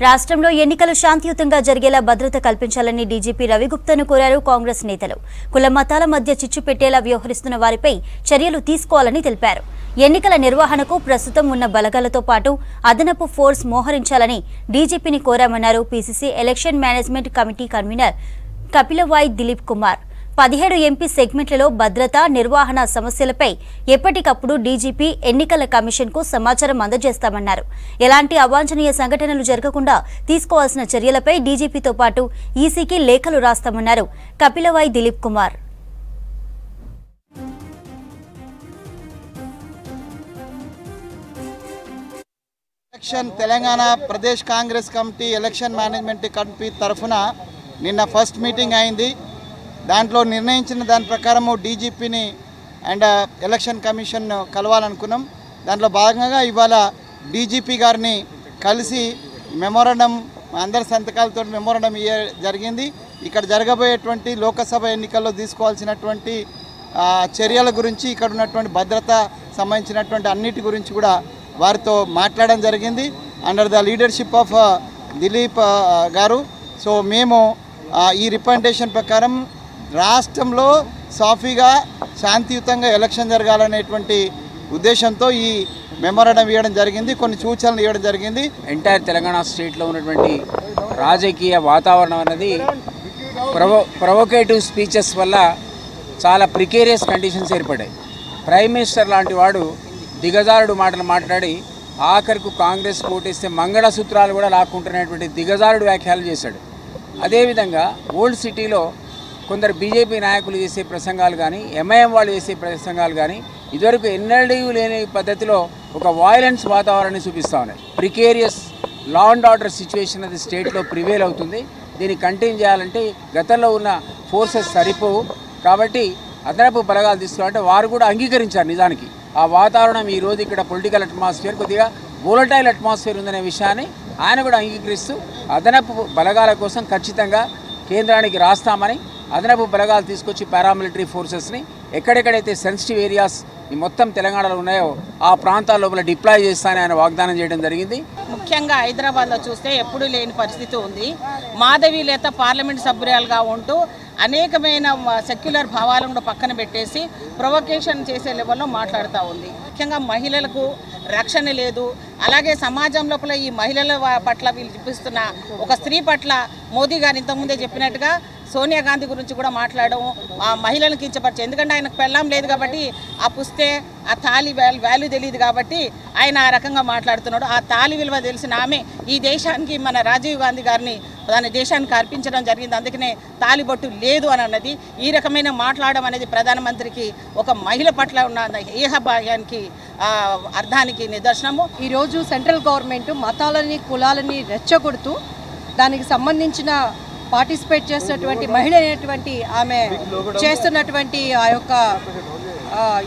రాష్ట్రంలో ఎన్నికలు శాంతియుతంగా జరిగేలా భద్రత కల్పించాలని డీజీపీ రవిగుప్తాను కోరారు కాంగ్రెస్ నేతలు. కుల మతాల మధ్య చిచ్చు పెట్టేలా వ్యవహరిస్తున్న వారిపై చర్యలు తీసుకోవాలని తెలిపారు. ఎన్నికల నిర్వహణకు ప్రస్తుతం ఉన్న బలగాలతో పాటు అదనపు ఫోర్స్ మోహరించాలని డీజీపీని కోరామన్నారు PCC election management committee convener Kapilavai Dilip Kumar. 17 MP సెగ్మెంట్లలో భద్రత నిర్వహణ సమస్యలపై ఎప్పటికప్పుడు డీజీపీ ఎన్నికల కమిషన్కు సమాచారం అందజేస్తామన్నారు. ఎలాంటి అవాంఛనీయ సంఘటనలు జరగకుండా తీసుకోవాల్సిన చర్యలపై డీజీపీతో పాటు ఈసీకి లేఖలు రాస్తామన్నారు Kapilavai Dilip Kumar. Telangana Pradesh Congress committee election management committee తరఫున నిన్న ఫస్ట్ మీటింగ్ అయింది. దాంట్లో నిర్ణయించిన దాని ప్రకారము డీజీపీని అండ్ ఎలక్షన్ కమిషన్ కలవాలనుకున్నాం. దాంట్లో భాగంగా ఇవాళ డీజీపీ గారిని కలిసి మెమోరండం అందరి సంతకాలతో మెమోరండం జరిగింది. ఇక్కడ జరగబోయేటువంటి లోకసభ ఎన్నికల్లో తీసుకోవాల్సినటువంటి చర్యల గురించి, ఇక్కడ ఉన్నటువంటి భద్రత సంబంధించినటువంటి అన్నిటి గురించి కూడా వారితో మాట్లాడడం జరిగింది under the leadership of Dilip గారు. సో మేము ఈ రిప్రజెంటేషన్ ప్రకారం రాష్ట్రంలో సాఫీగా శాంతియుతంగా ఎలక్షన్ జరగాలనేటువంటి ఉద్దేశంతో ఈ మెమోరాండం ఇవ్వడం జరిగింది. కొన్ని సూచనలు ఇవ్వడం జరిగింది. ఎంటైర్ తెలంగాణ స్టేట్లో ఉన్నటువంటి రాజకీయ వాతావరణం అనేది ప్రొవోకేటివ్ స్పీచెస్ వల్ల చాలా ప్రికేరియస్ కండిషన్స్ ఏర్పడ్డాయి. ప్రైమ్ మినిస్టర్ లాంటి వాడు దిగజారుడు మాటలు మాట్లాడి ఆఖరికి కాంగ్రెస్ ఓటేస్తే మంగళసూత్రాలు కూడా లాక్కుంటున్నటువంటి దిగజారుడు వ్యాఖ్యలు చేశాడు. అదేవిధంగా ఓల్డ్ సిటీలో కొందరు బీజేపీ నాయకులు చేసే ప్రసంగాలు కానీ, ఎంఐఎం వాళ్ళు చేసే ప్రసంగాలు కానీ ఇదివరకు ఎన్నడూ లేని పద్ధతిలో ఒక వాయిలెన్స్ వాతావరణాన్ని చూపిస్తూ ఉన్నాయి. Precarious law and order situation అది స్టేట్లో ప్రివేల్ అవుతుంది. దీన్ని కంటిన్యూ చేయాలంటే గతంలో ఉన్న ఫోర్సెస్ సరిపోవు. కాబట్టి అదనపు బలగాలు తీసుకోవాలంటే వారు కూడా అంగీకరించారు. నిజానికి ఆ వాతావరణం ఈరోజు ఇక్కడ పొలిటికల్ అట్మాస్ఫియర్ కొద్దిగా వోలటైల్ అట్మాస్ఫియర్ ఉందనే విషయాన్ని ఆయన కూడా అంగీకరిస్తూ అదనపు బలగాల కోసం ఖచ్చితంగా కేంద్రానికి రాస్తామని, అదనపు బలగాలు తీసుకొచ్చి పారామిలిటరీ ఫోర్సెస్ని ఎక్కడెక్కడైతే సెన్సిటివ్ ఏరియాస్ ఈ మొత్తం తెలంగాణలో ఉన్నాయో ఆ ప్రాంతాల లోపల డిప్లాయ్ చేస్తానని ఆయన వాగ్దానం చేయడం జరిగింది. ముఖ్యంగా హైదరాబాద్లో చూస్తే ఎప్పుడూ లేని పరిస్థితి ఉంది. మాధవీలత పార్లమెంట్ సభ్యురాలుగా ఉంటూ అనేకమైన సెక్యులర్ భావాలను కూడా పక్కన పెట్టేసి ప్రొవొకేషన్ చేసే లెవెల్లో మాట్లాడుతూ ఉంది. ముఖ్యంగా మహిళలకు రక్షణ లేదు. అలాగే సమాజం లోపల ఈ మహిళల పట్ల వీళ్ళు చూపిస్తున్న ఒక స్త్రీ పట్ల మోదీ గారు ఇంతకుముందే చెప్పినట్టుగా సోనియా గాంధీ గురించి కూడా మాట్లాడడం, ఆ మహిళలను కించపరిచే, ఎందుకంటే ఆయనకు పెళ్ళాం లేదు కాబట్టి ఆ పుస్తే ఆ తాళి వాల్యూ తెలియదు కాబట్టి ఆయన ఆ రకంగా మాట్లాడుతున్నాడు. ఆ తాళి విలువ తెలిసిన ఆమె ఈ దేశానికి మన రాజీవ్ గాంధీ గారిని దాని దేశానికి అర్పించడం జరిగింది. అందుకనే తాలిబొట్టు లేదు అని అన్నది. ఈ రకమైన మాట్లాడడం అనేది ప్రధానమంత్రికి ఒక మహిళ పట్ల ఉన్న ఏహభాయానికి అర్థానికి నిదర్శనము. ఈరోజు సెంట్రల్ గవర్నమెంట్ మతాలని కులాలని రెచ్చగొడుతూ దానికి సంబంధించిన పార్టిసిపేట్ చేస్తున్నటువంటి మహిళ అయినటువంటి ఆమె చేస్తున్నటువంటి ఆ యొక్క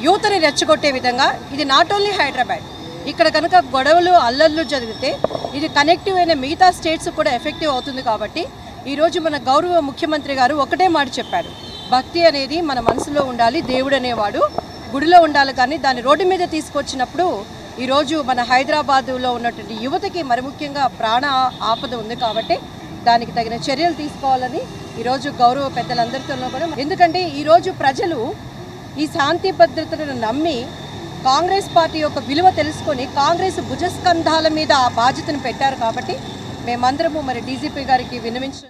యూత్ని రెచ్చగొట్టే విధంగా ఇది నాట్ ఓన్లీ హైదరాబాద్, ఇక్కడ కనుక గొడవలు అల్లర్లు జరిగితే ఇది కనెక్టివ్ అయిన మిగతా స్టేట్స్ కూడా ఎఫెక్టివ్ అవుతుంది. కాబట్టి ఈరోజు మన గౌరవ ముఖ్యమంత్రి గారు ఒకటే మాట చెప్పారు, భక్తి అనేది మన మనసులో ఉండాలి, దేవుడు అనేవాడు గుడిలో ఉండాలి. కానీ దాన్ని రోడ్డు మీద తీసుకొచ్చినప్పుడు ఈరోజు మన హైదరాబాదులో ఉన్నటువంటి యువతకి మరి ముఖ్యంగా ప్రాణ ఆపద ఉంది. కాబట్టి దానికి తగిన చర్యలు తీసుకోవాలని ఈరోజు గౌరవ పెద్దలందరితో కూడా, ఎందుకంటే ఈరోజు ప్రజలు ఈ శాంతి భద్రతలను నమ్మి కాంగ్రెస్ పార్టీ యొక్క విలువ తెలుసుకొని కాంగ్రెస్ భుజస్కంధాల మీద ఆ బాధ్యతను పెట్టారు. కాబట్టి మేమందరము మరి డీజీపీ గారికి విన్నవించ